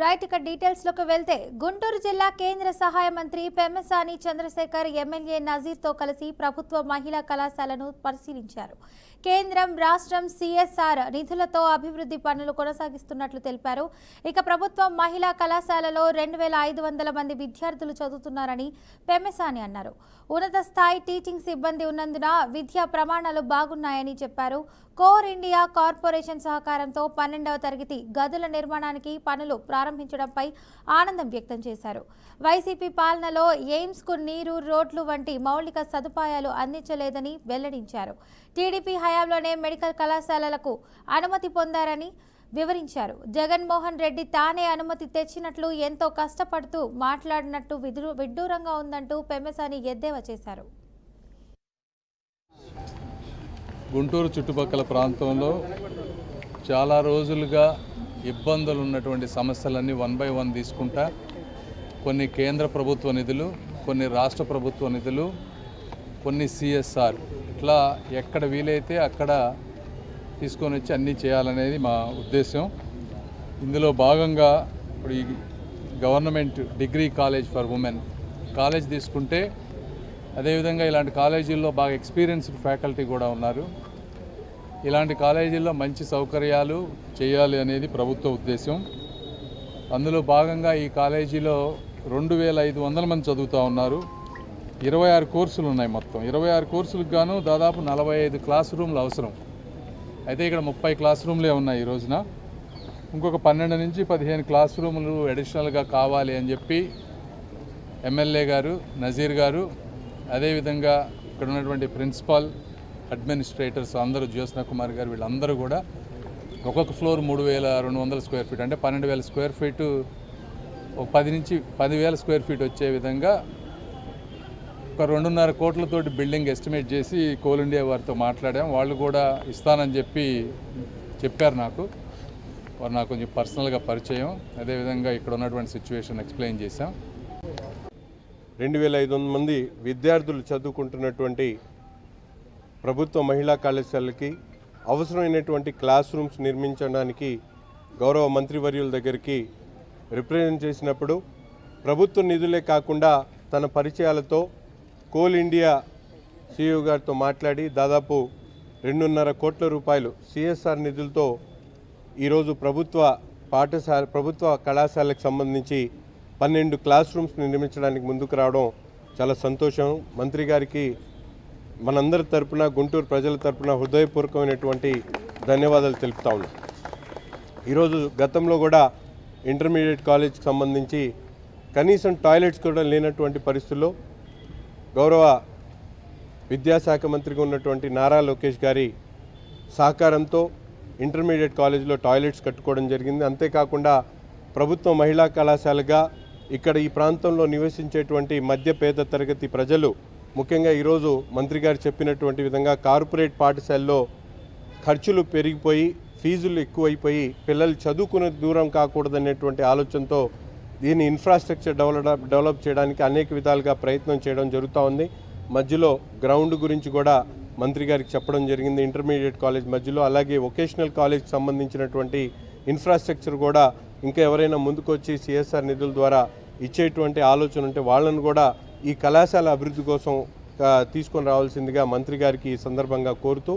Right ఇక details లోకి వెళ్తే గుంటూరు జిల్లా కేంద్ర సహాయ మంత్రి పెమ్మసాని చంద్రశేఖర్ ఎమ్మెల్యే నజీర్ తో కలిసి ప్రభుత్వ మహిళా కళాశాలను పరిశీలించారు. కేంద్రం రాష్ట్రం సిఎస్ఆర్ నిధులతో అభివృద్ధి పనులు కొనసాగిస్తున్నట్లు తెలిపారు. ఇక ప్రభుత్వ మహిళా కళాశాలలో 2500 మంది విద్యార్థులు చదువుతున్నారని పెమ్మసాని అన్నారు. ఉన్నత స్థాయి టీచింగ్ సిబ్బంది ఉన్నందున విద్యా ప్రమాణాలు బాగున్నాయని చెప్పారు. కోర్ ఇండియా కార్పొరేషన్ సహకారంతో 12వ తరగతి గదుల నిర్మాణానికి పనులు ప్రారంభించడంపై ఆనందం వ్యక్తం చేశారు. వైసీపీ పాలనలో ఎయిమ్స్ కు నీరు, రోడ్లు వంటి మౌలిక సదుపాయాలు అందించలేదని వెల్లడించారు. టీడీపీ హయాంలోనే మెడికల్ కళాశాలలకు అనుమతి పొందారని వివరించారు. జగన్మోహన్ రెడ్డి తానే అనుమతి తెచ్చినట్లు ఎంతో కష్టపడుతూ మాట్లాడినట్టు విడ్డూరంగా ఉందంటూ పెమ్మసాని ఎద్దేవా చేశారు. గుంటూరు చుట్టుపక్కల ప్రాంతంలో చాలా రోజులుగా ఇబ్బందులు ఉన్నటువంటి సమస్యలన్నీ 1 by 1 తీసుకుంటా కొన్ని కేంద్ర ప్రభుత్వ నిధులు, కొన్ని రాష్ట్ర ప్రభుత్వ నిధులు, కొన్ని సిఎస్ఆర్ ఇట్లా ఎక్కడ వీలైతే అక్కడ తీసుకొని వచ్చి అన్నీ చేయాలనేది మా ఉద్దేశం. ఇందులో భాగంగా ఇప్పుడు ఈ government degree college for women college తీసుకుంటే అదేవిధంగా ఇలాంటి కాలేజీల్లో బాగా ఎక్స్పీరియన్స్డ్ ఫ్యాకల్టీ కూడా ఉన్నారు. ఇలాంటి కాలేజీల్లో మంచి సౌకర్యాలు చేయాలి అనేది ప్రభుత్వ ఉద్దేశం. అందులో భాగంగా ఈ కాలేజీలో 2500 మంది చదువుతూ ఉన్నారు. 26 కోర్సులు ఉన్నాయి. మొత్తం 26 కోర్సులకు గాను దాదాపు 45 క్లాస్ రూమ్లు అవసరం. అయితే ఇక్కడ 30 క్లాస్ రూమ్లే ఉన్నాయి ఈ రోజున. ఇంకొక 12 నుంచి 15 క్లాస్ రూములు అడిషనల్గా కావాలి అని చెప్పి ఎమ్మెల్యే గారు, నజీర్ గారు, అదేవిధంగా ఇక్కడ ఉన్నటువంటి ప్రిన్సిపాల్, అడ్మినిస్ట్రేటర్స్ అందరూ, జ్యోత్స్న కుమార్ గారు, వీళ్ళందరూ కూడా ఒక్కొక్క ఫ్లోర్ 3200 స్క్వేర్ ఫీట్ అంటే 12,000 స్క్వేర్ ఫీటు, ఒక 10 నుంచి 10,000 స్క్వేర్ ఫీట్ వచ్చే విధంగా ఒక 2.5 కోట్లతోటి బిల్డింగ్ ఎస్టిమేట్ చేసి కోల్ ఇండియా వారితో మాట్లాడాం. వాళ్ళు కూడా ఇస్తానని చెప్పారు. వారు నాకు కొంచెం పర్సనల్గా పరిచయం. అదేవిధంగా ఇక్కడ ఉన్నటువంటి సిచ్యువేషన్ ఎక్స్ప్లెయిన్ చేశాం. 2500 మంది విద్యార్థులు చదువుకుంటున్నటువంటి ప్రభుత్వ మహిళా కళాశాలకి అవసరమైనటువంటి క్లాస్ రూమ్స్ నిర్మించడానికి గౌరవ మంత్రివర్యుల దగ్గరికి రిప్రజెంట్ చేసినప్పుడు ప్రభుత్వ నిధులే కాకుండా తన పరిచయాలతో కోల్ ఇండియా సిఇఓ గారితో మాట్లాడి దాదాపు 2.5 కోట్ల రూపాయలు సిఎస్ఆర్ నిధులతో ఈరోజు ప్రభుత్వ కళాశాలకు సంబంధించి 12 క్లాస్ రూమ్స్ నిర్మించడానికి ముందుకు రావడం చాలా సంతోషం. మంత్రి గారికి మనందరి తరపున, గుంటూరు ప్రజల తరపున హృదయపూర్వకమైనటువంటి ధన్యవాదాలు తెలుపుతా ఉన్నాం. ఈరోజు గతంలో కూడా ఇంటర్మీడియట్ కాలేజ్కి సంబంధించి కనీసం టాయిలెట్స్ కూడా లేనటువంటి పరిస్థితుల్లో గౌరవ విద్యాశాఖ మంత్రిగా ఉన్నటువంటి నారా లోకేష్ గారి సహకారంతో ఇంటర్మీడియట్ కాలేజీలో టాయిలెట్స్ కట్టుకోవడం జరిగింది. అంతేకాకుండా ప్రభుత్వ మహిళా కళాశాలగా ఇక్కడ ఈ ప్రాంతంలో నివసించేటువంటి మధ్య పేద తరగతి ప్రజలు, ముఖ్యంగా ఈరోజు మంత్రి గారు చెప్పినటువంటి విధంగా కార్పొరేట్ పాఠశాలలో ఖర్చులు పెరిగిపోయి ఫీజులు ఎక్కువైపోయి పిల్లలు చదువుకునే దూరం కాకూడదనేటువంటి ఆలోచనతో దీన్ని ఇన్ఫ్రాస్ట్రక్చర్ డెవలప్ చేయడానికి అనేక విధాలుగా ప్రయత్నం చేయడం జరుగుతూ ఉంది. మధ్యలో గ్రౌండ్ గురించి కూడా మంత్రి గారికి చెప్పడం జరిగింది. ఇంటర్మీడియట్ కాలేజ్ మధ్యలో, అలాగే వొకేషనల్ కాలేజ్కి సంబంధించినటువంటి ఇన్ఫ్రాస్ట్రక్చర్ కూడా ఇంకా ఎవరైనా ముందుకొచ్చి సిఎస్ఆర్ నిధుల ద్వారా ఇచ్చేటువంటి ఆలోచన ఉంటే వాళ్ళను కూడా ఈ కళాశాల అభివృద్ధి కోసం తీసుకొని రావాల్సిందిగా మంత్రి గారికి ఈ సందర్భంగా కోరుతూ